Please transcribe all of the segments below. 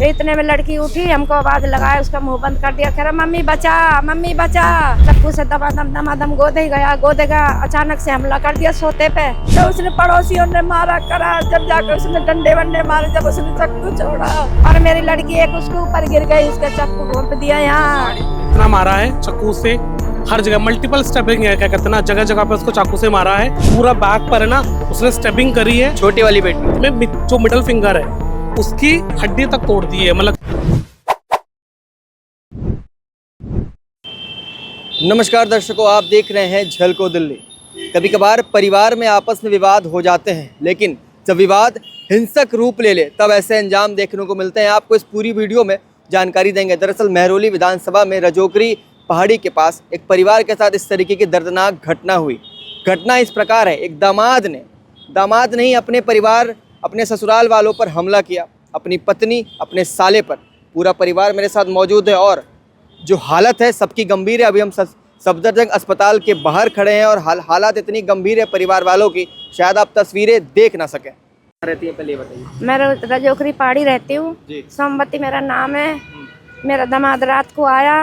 इतने में लड़की उठी, हमको आवाज लगाया, उसका मुंह बंद कर दिया, कह रहा मम्मी बचा, मम्मी बचा। चक्कू से दमादम गोदेगा। अचानक से हमला कर दिया सोते पे। तो उसने पड़ोसियों ने मारा करा, जब जाकर उसने डंडे वंडे मारे, जब उसने चक्कू छोड़ा और मेरी लड़की एक उसके ऊपर गिर गई, उसका चक्कू घोंप दिया यहाँ। इतना मारा है चक्कू से, हर जगह मल्टीपल स्टेपिंग है, क्या कहते हैं ना, जगह जगह पे उसको चाकू से मारा है। पूरा बैक पर है ना उसने स्टेपिंग करी है। छोटी वाली बेटी में जो मिडल फिंगर है उसकी हड्डी तक तोड़ दी है। मतलब नमस्कार दर्शकों, आप देख रहे हैं झलको दिल्ली। कभी कभार परिवार में आपस में विवाद हो जाते हैं, लेकिन जब विवाद हिंसक रूप ले ले तब ऐसे अंजाम देखने को मिलते हैं। आपको इस पूरी वीडियो में जानकारी देंगे। दरअसल महरौली विधानसभा में रजोकरी पहाड़ी के पास एक परिवार के साथ इस तरीके की दर्दनाक घटना हुई। घटना इस प्रकार है, एक दामाद ने ही अपने परिवार, अपने ससुराल वालों पर हमला किया, अपनी पत्नी, अपने साले पर। पूरा परिवार मेरे साथ मौजूद है और जो हालत है सबकी गंभीर है। अभी हम सफदरजंग अस्पताल के बाहर खड़े हैं और हालात इतनी गंभीर है परिवार वालों की, शायद आप तस्वीरें देख ना सकें। रहती है पहले बताइए। मैं रजोकरी पहाड़ी रहती हूँ, सोमवती मेरा नाम है। मेरा दामाद रात को आया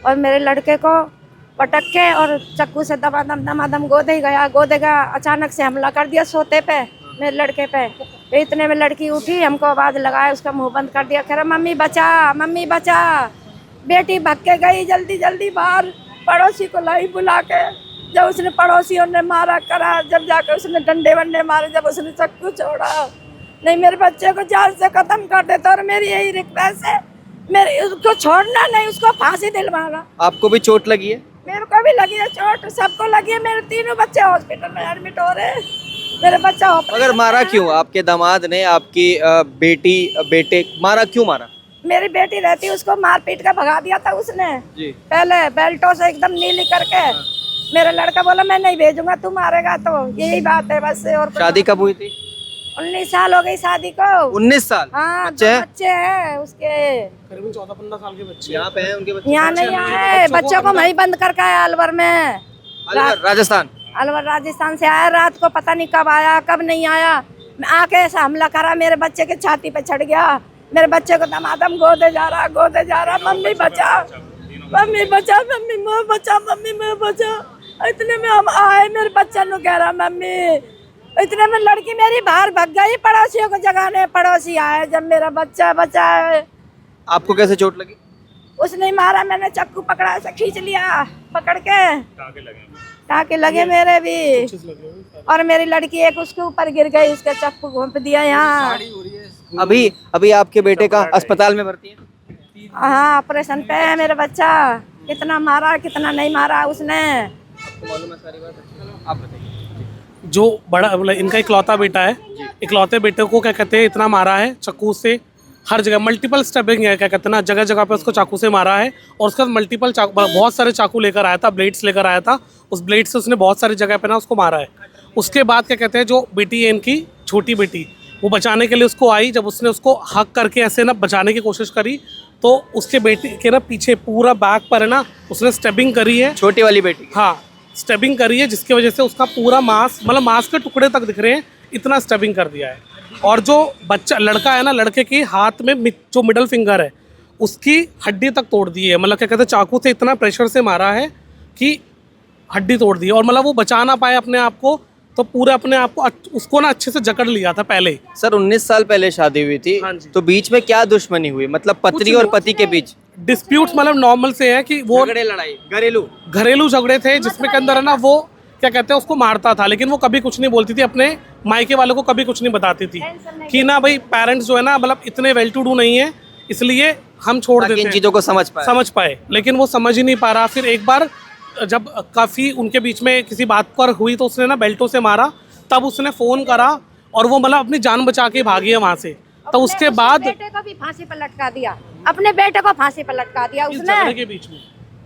और मेरे लड़के को पटक के और चक्कू से दमादम गोदेगा। अचानक से हमला कर दिया सोते पे, मेरे लड़के पे। इतने में लड़की उठी, हमको आवाज लगाया, उसका मुंह बंद कर दिया, कह रहा मम्मी बचा। बेटी भाग के गई जल्दी बाहर, पड़ोसी को लाई बुला के। जब उसने पड़ोसियों ने मारा करा, जब जाकर उसने डंडे वंडे मारे, जब उसने चक्कू छोड़ा, नहीं मेरे बच्चे को जान से खत्म कर देता। और मेरी यही रिक्वेस्ट है, मेरे उसको छोड़ना नहीं, उसको फांसी दिलवाना। आपको भी चोट लगी है? मेरे को भी लगी है चोट, सबको लगी है। मेरे तीनों बच्चे हॉस्पिटल में एडमिट हो रहे हैं। मेरे बच्चा अगर मारा क्यों? आपके दामाद ने आपकी बेटे मारा क्यों? मेरी बेटी रहती, उसको मार पीट कर भगा दिया था उसने जी। पहले बेल्टों से एकदम नीली करके। मेरा लड़का बोला मैं नहीं भेजूंगा, तू मारेगा तो। यही बात है बस। और शादी कब हुई थी? 19 साल हो गई शादी को। 19 साल? हाँ, बच्चे हैं? बच्चे हैं उसके। करीबन 14-15 साल के बच्चे यहाँ पे हैं उनके बच्चे? यहाँ नहीं आए, बच्चों को वहीं बंद करके आया अलवर में। राजस्थान? अलवर राजस्थान से आया, रात को पता नहीं कब आया कब नहीं आया। आके ऐसा हमला करा, मेरे बच्चे के छाती पे चढ़ गया। मेरे बच्चे को दमादम गोदे जा रहा, मम्मी बचा। इतने में हम आए, मेरे बच्चा नु कह रहा मम्मी। इतने में लड़की मेरी बाहर भाग गई पड़ोसियों को जगाने। पड़ोसी आए, जब मेरा बच्चा बचा है। आपको कैसे चोट लगी? उसने मारा, मैंने चक्कू पकड़ा, ऐसे खींच लिया, पकड़ के टाके लगे मेरे भी। और मेरी लड़की एक उसके ऊपर गिर गई, उसका चक्कू घोंप दिया यहाँ। अभी आपके बेटे का अस्पताल में भर्ती है? हाँ, ऑपरेशन पे है मेरा बच्चा। कितना मारा कितना नहीं मारा उसने, आपको मालूम है सारी बात? आप बताइए। जो बड़ा मतलब इनका इकलौता बेटा है, इकलौते बेटे को क्या कहते हैं इतना मारा है चक्कू से, हर जगह मल्टीपल स्टेपिंग है, क्या कहते हैं ना, जगह जगह पे उसको चाकू से मारा है। और उसका मल्टीपल बहुत सारे चाकू लेकर आया था, ब्लेड्स लेकर आया था। उस ब्लेड से उसने बहुत सारी जगह पे ना उसको मारा है। उसके बाद क्या कहते हैं, जो बेटी है इनकी, छोटी बेटी, वो बचाने के लिए उसको आई। जब उसने उसको हक करके ऐसे ना बचाने की कोशिश करी, तो उसके बेटे के ना पीछे पूरा बैक पर है ना उसने स्टेपिंग करी है। छोटी वाली बेटी? हाँ, स्टेपिंग करी है, जिसकी वजह से उसका पूरा मांस, मतलब मांस के टुकड़े तक दिख रहे हैं, इतना स्टेपिंग कर दिया है। और जो बच्चा लड़का है ना, लड़के के हाथ में जो मिडल फिंगर है उसकी हड्डी तक तोड़ दी है। मतलब क्या कहते हैं, चाकू से इतना प्रेशर से मारा है कि हड्डी तोड़ दी है। और मतलब वो बचा ना पाए अपने आप को, तो पूरे अपने आप को उसको ना अच्छे से जकड़ लिया था पहले ही। सर 19 साल पहले शादी हुई थी। हाँ जी। तो बीच में क्या दुश्मनी हुई? मतलब पत्नी और पति के बीच डिस्प्यूट्स मतलब नॉर्मल से है कि वो लड़ाई, घरेलू झगड़े थे, जिसमें के अंदर है ना वो क्या कहते हैं उसको मारता था, लेकिन वो कभी कुछ नहीं बोलती थी, अपने मायके वालों को कभी कुछ नहीं बताती थी कि ना भाई पेरेंट्स जो है ना मतलब इतने वेल टू डू नहीं है, इसलिए हम छोड़ देते हैं, इन चीजों को समझ पाए। लेकिन वो समझ ही नहीं पा रहा। फिर एक बार जब काफ़ी उनके बीच में किसी बात पर हुई, तो उसने ना बेल्टों से मारा। तब उसने फ़ोन करा और वो मतलब अपनी जान बचा के भागी है वहाँ से। तो उसके बाद बेटे को भी फांसी पर लटका दिया, अपने बेटे को फांसी पर लटका दिया उसने। झगड़े के बीच में,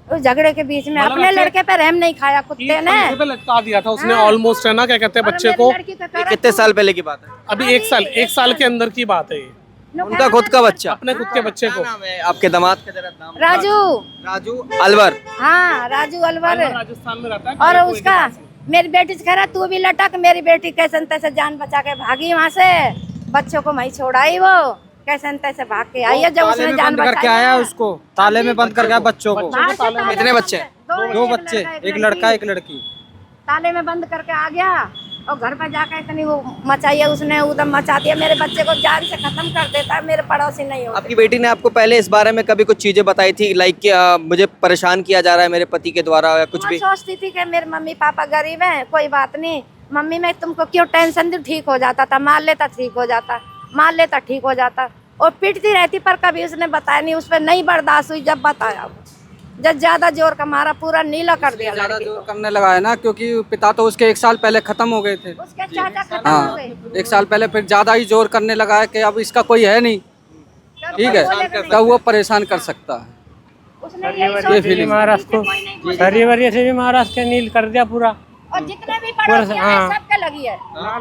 उस झगड़े के बीच में अपने लड़के पे रहम नहीं खाया कुत्ते ने, पे लटका दिया था उसने ऑलमोस्ट, है ना, क्या कहते हैं बच्चे को। कितने साल पहले की बात है? अभी 1 साल के अंदर की बात है ये। उनका खुद का बच्चा? अपने खुद के बच्चे को। नाम है आपके दामाद का? जरा नाम। राजू अलवर? हाँ, राजू अलवर राजस्थान में रहता है। और उसका मेरी बेटी से कह रहा तू भी लटक। मेरी बेटी कैसे तैसे जान बचा के भागी वहाँ से, बच्चों को वहीं छोड़ाई वो। कैसे न तैसे भाग के आई है। जब उसने जान करके आया उसको, ताले में बंद करके आया बच्चों को। कितने बच्चे हैं? दो बच्चे, एक लड़का एक लड़की। ताले में बंद करके आ गया और घर पर जाकर इतनी वो मचाई है उसने, उदम मचा दिया। मेरे बच्चे को जान से खत्म कर देता है, मेरे पड़ोसी नहीं होते। आपकी बेटी ने आपको पहले इस बारे में कभी कुछ चीजें बताई थी, लाइक कि मुझे परेशान किया जा रहा है मेरे पति के द्वारा या कुछ मैं भी? सोचती थी कि मेरे मम्मी पापा गरीब हैं, कोई बात नहीं, मम्मी मैं तुमको क्यों टेंशन दूं, ठीक हो जाता था, मार लेता ठीक हो जाता, मार लेता ठीक हो जाता। और पीटती रहती पर कभी उसने बताया नहीं, उस पर नहीं बर्दाश्त हुई। जब बताया जब ज्यादा जोर का मारा, पूरा नीला कर दिया। ज्यादा जोर करने लगा है ना, क्योंकि पिता तो उसके 1 साल पहले खत्म हो गए थे। उसके चाचा खत्म हो गए। 1 साल पहले, फिर ज्यादा ही जोर करने लगा है कि अब इसका कोई है नहीं, ठीक है, तब वो परेशान कर सकता है। उसने यही सोच ली महाराष्ट्र को कोई नहीं शरीर से भी महाराष्ट्र के नील कर दिया पूरा। और जितने भी पड़ोसी हैं सबके लगी है,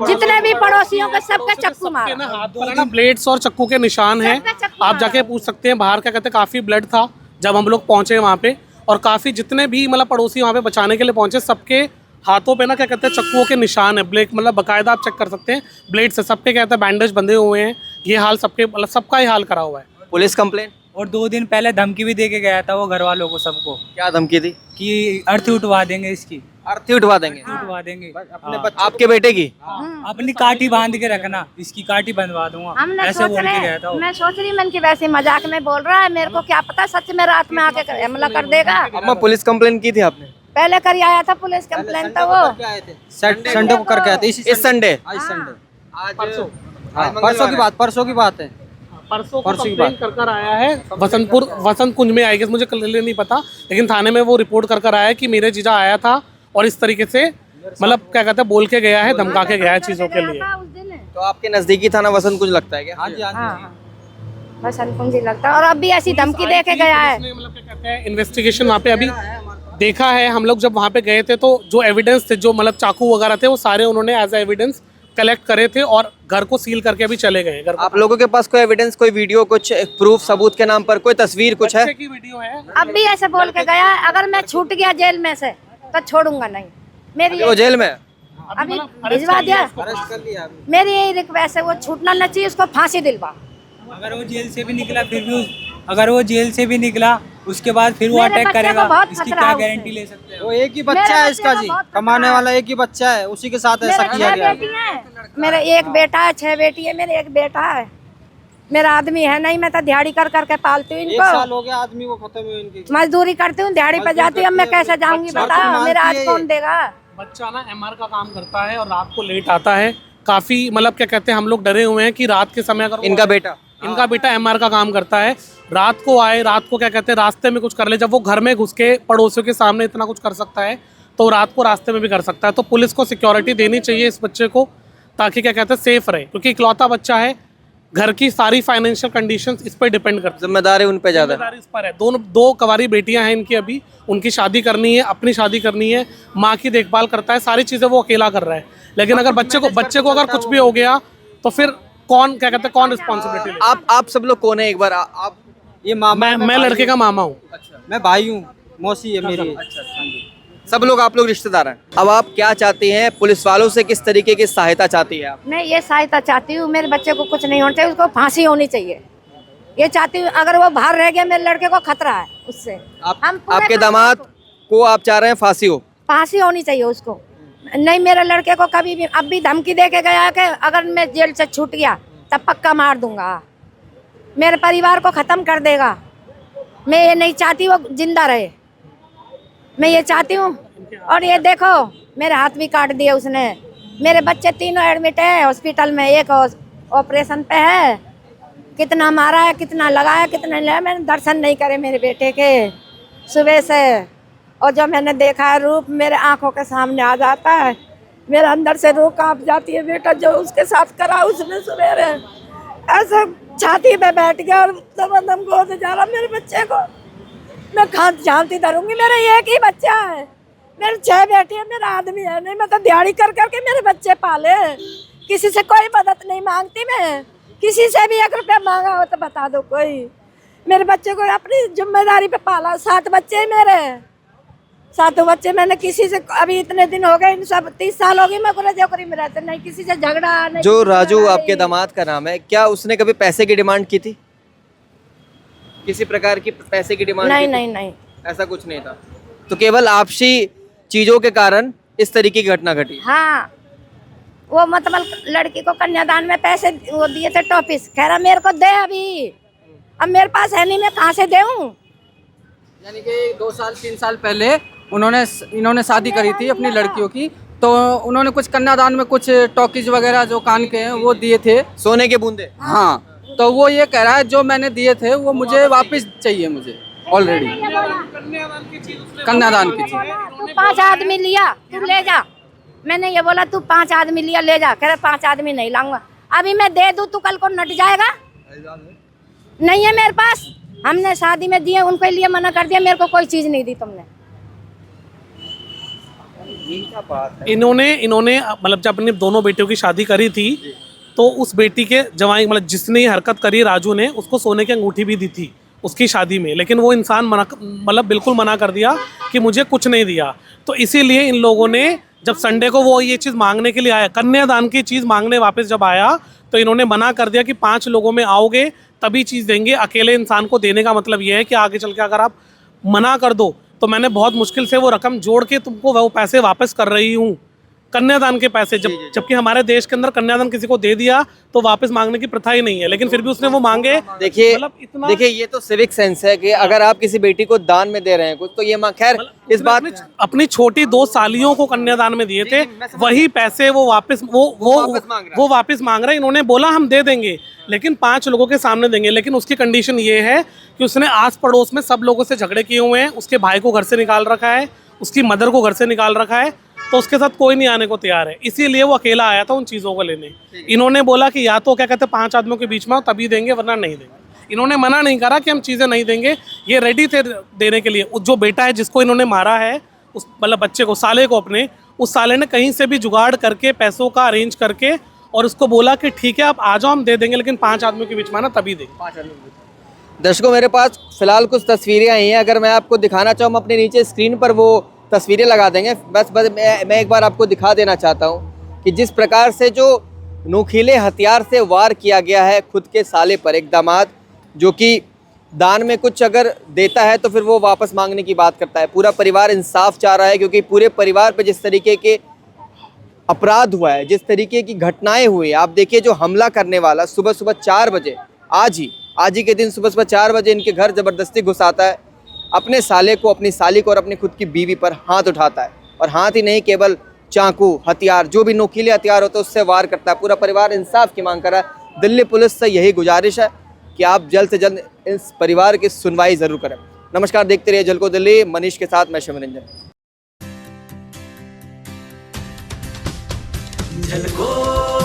जितने भी पड़ोसियों के सबके चक्कू मारा। ना हाथ पर ना ब्लेड्स और चक्कू के निशान हैं। सबका चक्कू आप मारा। जाके पूछ सकते हैं बाहर, क्या कहते हैं, काफी ब्लड था जब हम लोग पहुंचे वहाँ पे। और काफी जितने भी मतलब पड़ोसी वहाँ पे बचाने के लिए पहुंचे, सबके हाथों पे ना क्या कहते हैं चक्कुओं के निशान है, ब्लेड मतलब बकायदा आप चेक कर सकते हैं ब्लेड से। सबके कहते हैं बैंडेज बंधे हुए हैं। ये हाल सबके मतलब सबका ही हाल करा हुआ है। Police complain? और 2 दिन पहले धमकी भी दे के गया था वो घर वालों को, सबको, क्या धमकी थी? कि अर्थी उठवा देंगे, इसकी अर्थी उठवा देंगे उठवा देंगे, आपके बेटे की? अपनी काटी बांध के रखना, इसकी काटी बंधवा दूंगा, हमने ऐसे सोच बोल के गया था रहे, वो। मैं सोच रही मन की वैसे मजाक में बोल रहा है, मेरे को क्या पता सच में रात में आके हमला कर देगा। अम्मा पुलिस कंप्लेन की थी आपने? पहले कर आया था पुलिस कंप्लेन, तो वो संडे को करके आए थे, इस संडे? आज संडे, परसों परसों की बात है। परसों परसों की कंप्लेन कर कर आया है वसंत कुंज में। आई गेस मुझे क्लियरली नहीं पता, लेकिन थाने में वो रिपोर्ट कर कर आया है कि मेरे जीजा आया था और इस तरीके से मतलब क्या कहते हैं बोल के गया है, धमका के गया है चीजों के लिए। उस दिन तो आपके नजदीकी थाना वसंत कुंज लगता है क्या? हाँ जी, हाँ बसंत कुंज ही लगता है। और अब भी ऐसी धमकी दे के गया है। मतलब क्या कहते हैं इन्वेस्टिगेशन वहाँ पे अभी देखा है। हम लोग जब वहाँ पे गए थे तो जो एविडेंस थे, जो मतलब चाकू वगैरह थे, वो सारे उन्होंने एज एविडेंस कलेक्ट करे थे और घर को सील करके अभी चले गए। घर आप लोगों के पास कोई एविडेंस, कोई वीडियो, कुछ प्रूफ, सबूत के नाम पर कोई तस्वीर कुछ है? बच्चे की वीडियो है। अब भी ऐसे बोल के गया है, अगर मैं छूट गया जेल में से तो छोड़ूंगा नहीं। मेरी वो जेल में? अभी भिजवा दिया। मेरी यही रिक्वेस्ट है, वो छूटना नहीं चाहिए, उसको फांसी दिलवा। अगर वो जेल से भी निकला फिर भी अगर वो जेल से भी निकला उसके बाद फिर वो मेरे अटैक बच्चे को करेगा, बहुत इसकी खतरा क्या है उससे। गारंटी ले सकते हैं? वो एक ही बच्चा मेरे है बच्चे इसका को जी, बहुत कमाने खतरा वाला एक ही बच्चा है, उसी के साथ ऐसा मेरे किया 6 गया है। बेटी हैं, मेरा एक बेटा है, 6 बेटी है, मेरे एक बेटा है। मेरा आदमी है नहीं, मैं तो दिहाड़ी कर करके पालती हूँ 1 साल इनको, हो गया आदमी को खत्म हुए इनकी। मजदूरी करती हूँ, दिहाड़ी पे जाती हूँ। अब मैं कैसे जाऊंगी बताओ, मेरा आज कौन देगा? बच्चा ना एमआर का काम करता है और रात को लेट आता है। काफी मतलब क्या कहते हैं हम लोग डरे हुए हैं कि रात के समय अगर इनका बेटा एमआर का काम करता है, रात को आए, रात को क्या कहते हैं रास्ते में कुछ कर ले। जब वो घर में घुस के पड़ोसियों के सामने इतना कुछ कर सकता है तो रात को रास्ते में भी कर सकता है। तो पुलिस को सिक्योरिटी देनी चाहिए इस बच्चे को, ताकि क्या कहते हैं सेफ रहे, क्योंकि इकलौता बच्चा है। घर की सारी फाइनेंशियल कंडीशंस इस पर डिपेंड करती है। जिम्मेदारी उन पे ज्यादा है। जिम्मेदारी इस पर है। दो कवारी बेटियां हैं इनकी, अभी उनकी शादी करनी है, अपनी शादी करनी है, माँ की देखभाल करता है, सारी चीजें वो अकेला कर रहा है। लेकिन अगर बच्चे को अगर कुछ भी हो गया तो फिर कौन क्या कहते हैं कौन रिस्पॉन्सिबिलिटी ले? आप सब लोग कौन है एक बार आप? ये मामा, मैं लड़के का मामा हूँ। मैं भाई हूँ, मौसी है मेरी। सब लोग आप लोग रिश्तेदार हैं। अब आप क्या चाहती हैं, पुलिस वालों से किस तरीके की सहायता चाहती है आप? मैं ये सहायता चाहती हूँ, मेरे बच्चे को कुछ नहीं होना चाहिए, उसको फांसी होनी चाहिए। ये चाहती हूँ, अगर वो बाहर रह गया मेरे लड़के को खतरा है उससे। हम पूरे आपके खानदान दामाद को आप चाह रहे हैं फांसी हो? फांसी होनी चाहिए उसको। नहीं, मेरे लड़के को कभी भी अब भी धमकी दे के गया है कि अगर मैं जेल से छूट गया तब पक्का मार दूंगा, मेरे परिवार को खत्म कर देगा। मैं ये नहीं चाहती वो जिंदा रहे, मैं ये चाहती हूँ। और ये देखो मेरे हाथ भी काट दिए उसने। मेरे बच्चे तीनों एडमिट है हॉस्पिटल में, एक ऑपरेशन पे है। कितना मारा है, कितना लगाया, कितना लिया, मैंने दर्शन नहीं करे मेरे बेटे के सुबह से। और जो मैंने देखा है रूप मेरे आंखों के सामने आ जाता है, मेरे अंदर से रूह कांप जाती है। बेटा जो उसके साथ करा उसने सवेरे ऐसे छाती पे बैठ गया और दम गोद जा रहा मेरे बच्चे को। मैं खाद झांकती धरूंगी, मेरा एक ही बच्चा है, मेरे 6 बेटे हैं, मेरा आदमी है नहीं। मैं तो दिहाड़ी कर करके मेरे बच्चे पाले, किसी से कोई मदद नहीं मांगती मैं। किसी से भी 1 रुपया मांगा हो तो बता दो कोई। मेरे बच्चे को अपनी जिम्मेदारी पे पाला, 7 बच्चे हैं मेरे। सातों बच्चे मैंने किसी से अभी इतने दिन हो गए, इन सब 30 साल हो गए मैं पूरे जोकरी में रहते, नहीं किसी से झगड़ा नहीं। जो किसी से राजू लड़ाई। आपके दामाद का नाम है, क्या उसने कभी पैसे की डिमांड की थी? किसी प्रकार की पैसे की डिमांड नहीं की थी? नहीं नहीं। ऐसा कुछ नहीं था, तो केवल आपसी चीजों के कारण इस तरीके की घटना घटी। हाँ, वो मतलब लड़की को कन्यादान में पैसे वो दिए थे टॉपिस, कह रहा मेरे को दे अभी, अब मेरे पास है नहीं, मैं कहाँ से दूं? यानी कि 2 साल 3 साल पहले इन्होंने शादी करी थी अपनी लड़कियों की, तो उन्होंने कुछ कन्यादान में कुछ टॉकीज वगैरह जो कान के हैं वो दिए थे। सोने के बूंदे। हाँ, तो वो ये कह रहा है जो मैंने दिए थे वो मुझे वापस चाहिए, मुझे ऑलरेडी कन्यादान की चीज। तू 5 आदमी लिया, तू ले जा। मैंने ये बोला तू 5 आदमी लिया, ले जा। कह रहा 5 आदमी नहीं लाऊंगा, अभी मैं दे दूं तू कल को नट जाएगा। नहीं है मेरे पास, हमने शादी में दिए, उनके लिए मना कर दिया, मेरे को कोई चीज नहीं दी तुमने। इन्होंने मतलब जब अपनी दोनों बेटियों की शादी करी थी तो उस बेटी के जवाई मतलब जिसने ये हरकत करी राजू ने, उसको सोने की अंगूठी भी दी थी उसकी शादी में, लेकिन वो इंसान मतलब बिल्कुल मना कर दिया कि मुझे कुछ नहीं दिया। तो इसीलिए इन लोगों ने जब संडे को वो ये चीज़ मांगने के लिए आया, कन्यादान की चीज़ मांगने वापस जब आया, तो इन्होंने मना कर दिया कि 5 लोगों में आओगे तभी चीज़ देंगे, अकेले इंसान को देने का मतलब ये है कि आगे चल के अगर आप मना कर दो तो मैंने बहुत मुश्किल से वो रकम जोड़ के तुमको वो पैसे वापस कर रही हूँ, कन्यादान के पैसे। जबकि हमारे देश के अंदर कन्यादान किसी को दे दिया तो वापस मांगने की प्रथा ही नहीं है, लेकिन फिर भी उसने वो मांगे। देखिए मतलब इतना देखिए, ये तो सिविक सेंस है कि अगर आप किसी बेटी को दान में दे रहे हैं कुछ, तो ये खैर इस बात अपनी छोटी 2 सालियों को कन्यादान में दिए थे, वही पैसे वो वापस वो वापस मांग रहे हैं। इन्होंने बोला हम दे देंगे लेकिन 5 लोगों के सामने देंगे, लेकिन उसकी कंडीशन ये है कि उसने आस पड़ोस में सब लोगों से झगड़े किए हुए हैं, उसके भाई को घर से निकाल रखा है, उसकी मदर को घर से निकाल रखा है, तो उसके साथ कोई नहीं आने को तैयार है, इसीलिए वो अकेला आया था उन चीज़ों को लेने। इन्होंने बोला कि या तो क्या कहते हैं 5 आदमियों के बीच में हो तभी देंगे वरना नहीं देंगे। इन्होंने मना नहीं करा कि हम चीज़ें नहीं देंगे, ये रेडी थे देने के लिए। जो बेटा है जिसको इन्होंने मारा है, उस मतलब बच्चे को, साले को अपने, उस साले ने कहीं से भी जुगाड़ करके पैसों का अरेंज करके और उसको बोला कि ठीक है आप आ जाओ हम दे देंगे, लेकिन 5 आदमियों के बीच में ना तभी देंगे। दर्शकों, मेरे पास फिलहाल कुछ तस्वीरें आई हैं, अगर मैं आपको दिखाना चाहूँ अपने नीचे स्क्रीन पर वो तस्वीरें लगा देंगे। बस मैं एक बार आपको दिखा देना चाहता हूँ कि जिस प्रकार से जो नुकीले हथियार से वार किया गया है खुद के साले पर, एक दामाद जो कि दान में कुछ अगर देता है तो फिर वो वापस मांगने की बात करता है। पूरा परिवार इंसाफ चाह रहा है क्योंकि पूरे परिवार पर जिस तरीके के अपराध हुआ है, जिस तरीके की घटनाएं हुई, आप देखिए जो हमला करने वाला सुबह सुबह 4 बजे, आज ही के दिन सुबह सुबह 4 बजे इनके घर ज़बरदस्ती घुसाता है, अपने साले को, अपनी साली को और अपनी खुद की बीवी पर हाथ उठाता है, और हाथ ही नहीं केवल चाकू, हथियार, जो भी नोकीले हथियार होते हैं उससे वार करता है। पूरा परिवार इंसाफ की मांग कर रहा है। दिल्ली पुलिस से यही गुजारिश है कि आप जल्द से जल्द इस परिवार की सुनवाई ज़रूर करें। नमस्कार, देखते रहिए झलको दिल्ली। मनीष के साथ मैं शिव रंजन। झलको